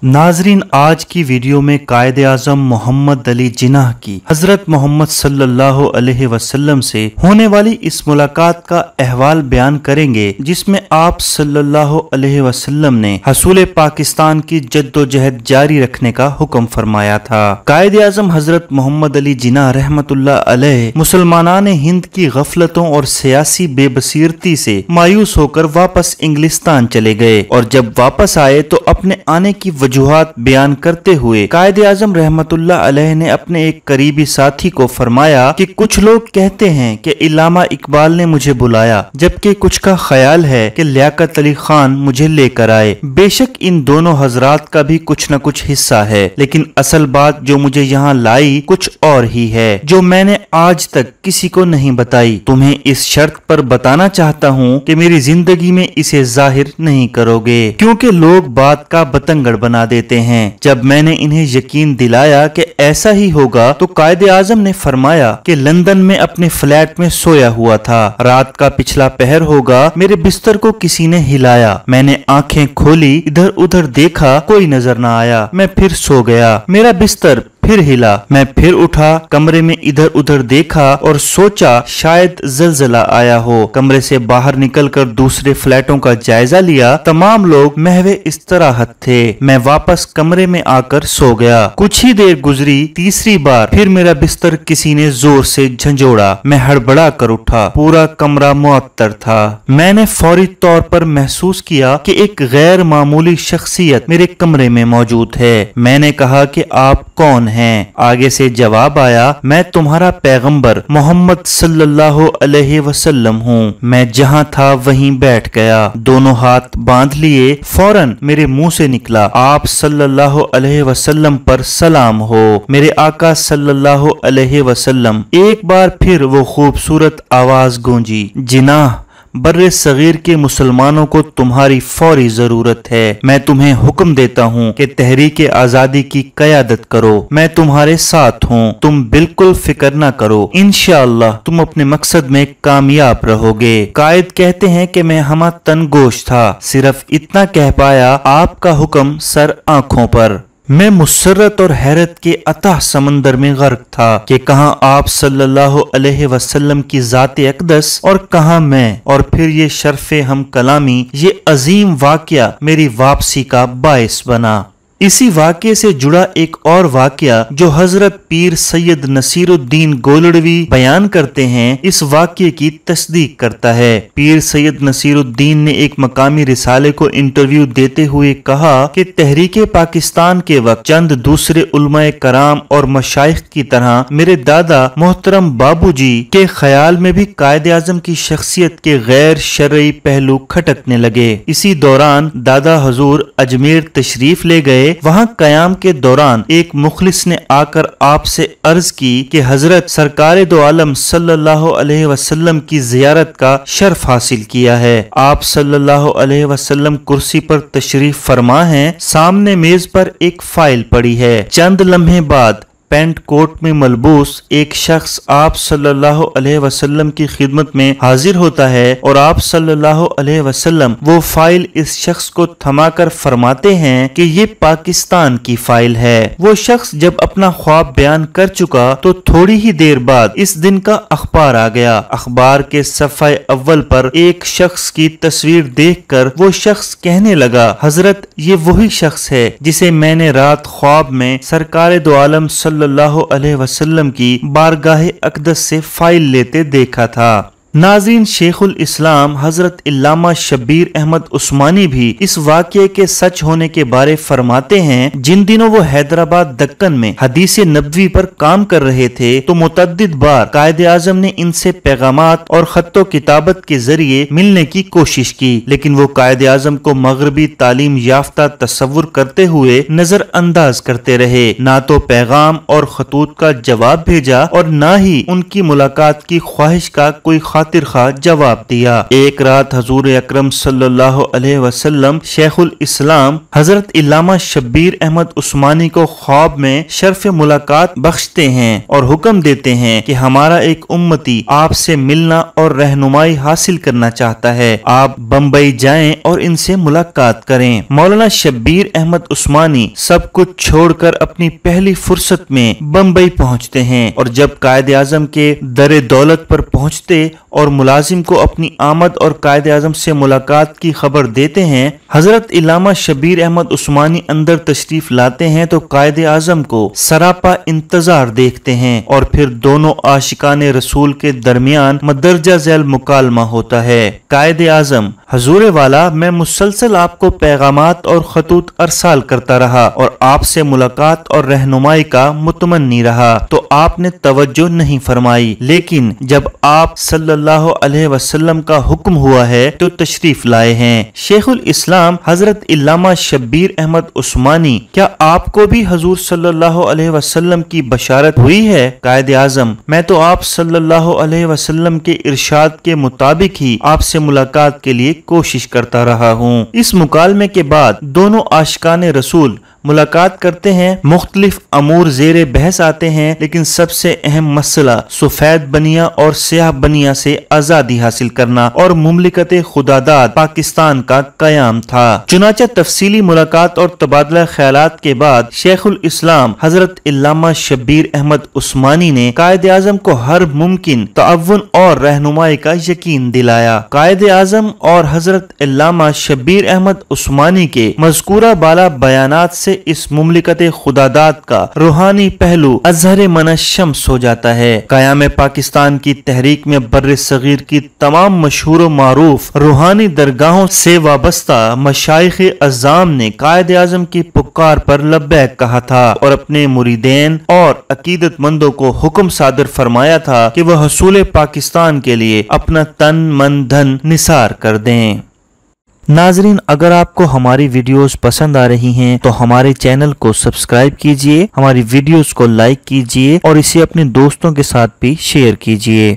नाजरीन, आज की वीडियो में कायदे आज़म मोहम्मद अली जिन्नाह की हजरत मोहम्मद सल्लल्लाहु अलैहि वसल्लम से होने वाली इस मुलाकात का अहवाल बयान करेंगे, जिसमें आप सल्लल्लाहु अलैहि वसल्लम ने हसूल पाकिस्तान की जद्दोजहद जारी रखने का हुक्म फरमाया था। कायदे आज़म हजरत मोहम्मद अली जिन्नाह रहमतुल्लाह अलैह मुसलमानान हिंद की गफलतों और सियासी बेबसीरती से मायूस होकर वापस इंग्लिस्तान चले गए और जब वापस आए तो अपने आने की वजूहात बयान करते हुए कायदे आज़म रहमतुल्लाह अलैह ने अपने एक करीबी साथी को फरमाया कि कुछ लोग कहते हैं कि इल्लामा इकबाल ने मुझे बुलाया, जबकि कुछ का ख्याल है कि लियाकत अली खान मुझे लेकर आए। बेशक इन दोनों हजरात का भी कुछ न कुछ हिस्सा है, लेकिन असल बात जो मुझे यहाँ लाई कुछ और ही है, जो मैंने आज तक किसी को नहीं बताई। तुम्हें इस शर्त पर बताना चाहता हूँ कि मेरी जिंदगी में इसे जाहिर नहीं करोगे, क्योंकि लोग बात का बतंगड़ बना देते हैं। जब मैंने इन्हें यकीन दिलाया कि ऐसा ही होगा तो कायदे आज़म ने फरमाया कि लंदन में अपने फ्लैट में सोया हुआ था। रात का पिछला पहर होगा, मेरे बिस्तर को किसी ने हिलाया। मैंने आंखें खोली, इधर उधर देखा, कोई नजर न आया। मैं फिर सो गया। मेरा बिस्तर फिर हिला। मैं फिर उठा, कमरे में इधर उधर देखा और सोचा शायद जलजला आया हो। कमरे से बाहर निकलकर दूसरे फ्लैटों का जायजा लिया। तमाम लोग महवे इस्तराहत थे। मैं वापस कमरे में आकर सो गया। कुछ ही देर गुजरी, तीसरी बार फिर मेरा बिस्तर किसी ने जोर से झंझोड़ा। मैं हड़बड़ा कर उठा। पूरा कमरा मुअत्तर था। मैंने फौरी तौर पर महसूस किया कि एक गैर मामूली शख्सियत मेरे कमरे में मौजूद है। मैंने कहा कि आप कौन हैं? आगे से जवाब आया, मैं तुम्हारा पैगंबर मोहम्मद सल्लल्लाहु अलैहि वसल्लम हूँ। मैं जहाँ था वहीं बैठ गया। दोनों हाथ बांध लिए। फौरन मेरे मुंह से निकला, आप सल्लल्लाहु अलैहि वसल्लम पर सलाम हो, मेरे आका सल्लल्लाहु अलैहि वसल्लम। एक बार फिर वो खूबसूरत आवाज गूंजी, जिन्नाह, बर्रे सगीर के मुसलमानों को तुम्हारी फौरी जरूरत है। मैं तुम्हें हुक्म देता हूँ कि तहरीक आजादी की क़यादत करो। मैं तुम्हारे साथ हूँ, तुम बिल्कुल फिक्र न करो। इंशाअल्लाह तुम अपने मकसद में कामयाब रहोगे। कायद कहते हैं कि मैं हमा तनगोश था, सिर्फ इतना कह पाया, आपका हुक्म सर आंखों पर। मैं मुसर्रत और हैरत के अथाह समंदर में गर्क था कि कहाँ आप सल्लल्लाहु अलैहि वसल्लम की ज़ात अक़दस और कहाँ मैं। और फिर ये शर्फ़े हम कलामी, ये अजीम वाक़या मेरी वापसी का बाइस बना। इसी वाक़े से जुड़ा एक और वाक़या जो हजरत पीर सैयद नसीरुद्दीन गोलड़वी बयान करते हैं, इस वाक़े की तस्दीक करता है। पीर सैयद नसीरुद्दीन ने एक मकामी रिसाले को इंटरव्यू देते हुए कहा कि तहरीके पाकिस्तान के वक्त चंद दूसरे उलमाए कराम और मशाइख की तरह मेरे दादा मोहतरम बाबूजी के ख्याल में भी कायदे आज़म की शख्सियत के गैर शरई पहलू खटकने लगे। इसी दौरान दादा हजूर अजमेर तशरीफ ले गए। वहां कयाम के दौरान एक मुखलिस ने आकर आपसे अर्ज की कि हजरत सरकारे दो आलम सल्लल्लाहु अलैहि वसल्लम की जियारत का शर्फ हासिल किया है। आप सल्लल्लाहु अलैहि वसल्लम कुर्सी पर तशरीफ फरमा हैं। सामने मेज पर एक फाइल पड़ी है। चंद लम्हे बाद पेंट कोट में मलबूस एक शख्स आप सल्लल्लाहु अलैहि वसल्लम की खिदमत में हाजिर होता है और आप सल्लल्लाहु अलैहि वसल्लम वो फाइल इस शख्स को थमाकर फरमाते हैं कि ये पाकिस्तान की फाइल है। वो शख्स जब अपना ख्वाब बयान कर चुका तो थोड़ी ही देर बाद इस दिन का अखबार आ गया। अखबार के सफ़े अव्वल पर एक शख्स की तस्वीर देखकर वो शख्स कहने लगा, हजरत ये वही शख्स है जिसे मैंने रात ख्वाब में सरकारे दो आलम सल्लल्लाहु अलैहि वसल्लम की बारगाहे अक़दस से फाइल लेते देखा था। नाज़रीन, शेखुल इस्लाम हजरत इल्लामा शब्बीर अहमद उस्मानी भी इस वाक़ये के सच होने के बारे फरमाते हैं। जिन दिनों वो हैदराबाद दक्कन में हदीस नबवी पर काम कर रहे थे तो मुतअद्दिद बार कायदे आज़म ने इनसे पैगामात और खत्तो किताबत के जरिए मिलने की कोशिश की, लेकिन वो कायदे आज़म को मगरबी तालीम याफ्ता तस्वुर करते हुए नजर अंदाज करते रहे। ना तो पैगाम और खतूत का जवाब भेजा और ना ही उनकी मुलाकात की ख्वाहिश का कोई خاطر خواہ جواب دیا۔ ایک رات حضور اکرم صلی اللہ علیہ وسلم شیخ الاسلام حضرت علامہ شبیر احمد عثمانی کو خواب میں شرف ملاقات بخشتے ہیں اور حکم دیتے ہیں کہ ہمارا ایک امتی آپ سے ملنا اور رہنمائی حاصل کرنا چاہتا ہے، آپ بمبئی جائیں اور ان سے ملاقات کریں۔ مولانا شبیر احمد عثمانی سب کچھ چھوڑ کر اپنی پہلی فرصت میں بمبئی پہنچتے ہیں، اور جب قائد اعظم کے در دولت پر پہنچتے اور ملازم کو اپنی آمد اور قائد اعظم سے ملاقات کی خبر دیتے ہیں، حضرت علامہ شبیر احمد عثمانی اندر تشریف لاتے ہیں تو قائد اعظم کو سراپا انتظار دیکھتے ہیں، اور پھر دونوں عاشقان رسول کے درمیان مدرجہ ذیل مکالمہ ہوتا ہے۔ قائد اعظم: حضور والا، میں مسلسل آپ کو پیغامات اور خطوط ارسال کرتا رہا اور آپ سے ملاقات اور رہنمائی کا متمنی رہا، تو آپ نے توجہ نہیں فرمائی، لیکن جب آپ صلی اللہ علیہ وسلم کا حکم ہوا ہے تو تشریف لائے ہیں۔ شیخ الاسلام حضرت علامہ شبیر احمد عثمانی: کیا آپ کو بھی حضور صلی اللہ علیہ وسلم کی بشارت ہوئی ہے؟ قائد اعظم: میں تو آپ صلی اللہ علیہ وسلم کے ارشاد کے مطابق ہی آپ سے ملاقات کے لیے کوشش کرتا رہا ہوں۔ اس مکالمے کے بعد دونوں عاشقان رسول ملاقات کرتے ہیں، مختلف امور زیر بحث آتے ہیں، لیکن سب سے اہم مسئلہ سفید بنیا اور سیاہ بنیا سے آزادی حاصل کرنا اور مملکت خداداد پاکستان کا قیام تھا۔ چنانچہ تفصیلی ملاقات اور تبادلہ خیالات کے بعد شیخ الاسلام حضرت علامہ شبیر احمد عثمانی نے قائد اعظم کو ہر ممکن تعاون اور رہنمائی کا یقین دلایا۔ قائد اعظم اور حضرت علامہ شبیر احمد عثمانی کے مذکورہ بالا بیانات سے اس مملکت خداداد کا روحانی پہلو اظہر من الشمس ہو جاتا ہے۔ قیام پاکستان کی تحریک میں بر صغیر کی تمام مشہور و معروف روحانی درگاہوں سے وابستہ مشائخ اعظام نے قائد اعظم کی پکار پر لبیک کہا تھا اور اپنے مریدین اور عقیدت مندوں کو حکم صادر فرمایا تھا کہ وہ حصول پاکستان کے لیے اپنا تن من دھن نثار کر دیں۔ ناظرین، اگر آپ کو ہماری ویڈیوز پسند آ رہی ہیں تو ہمارے چینل کو سبسکرائب کیجئے، ہماری ویڈیوز کو لائک کیجئے اور اسے اپنے دوستوں کے ساتھ بھی شیئر کیجئے۔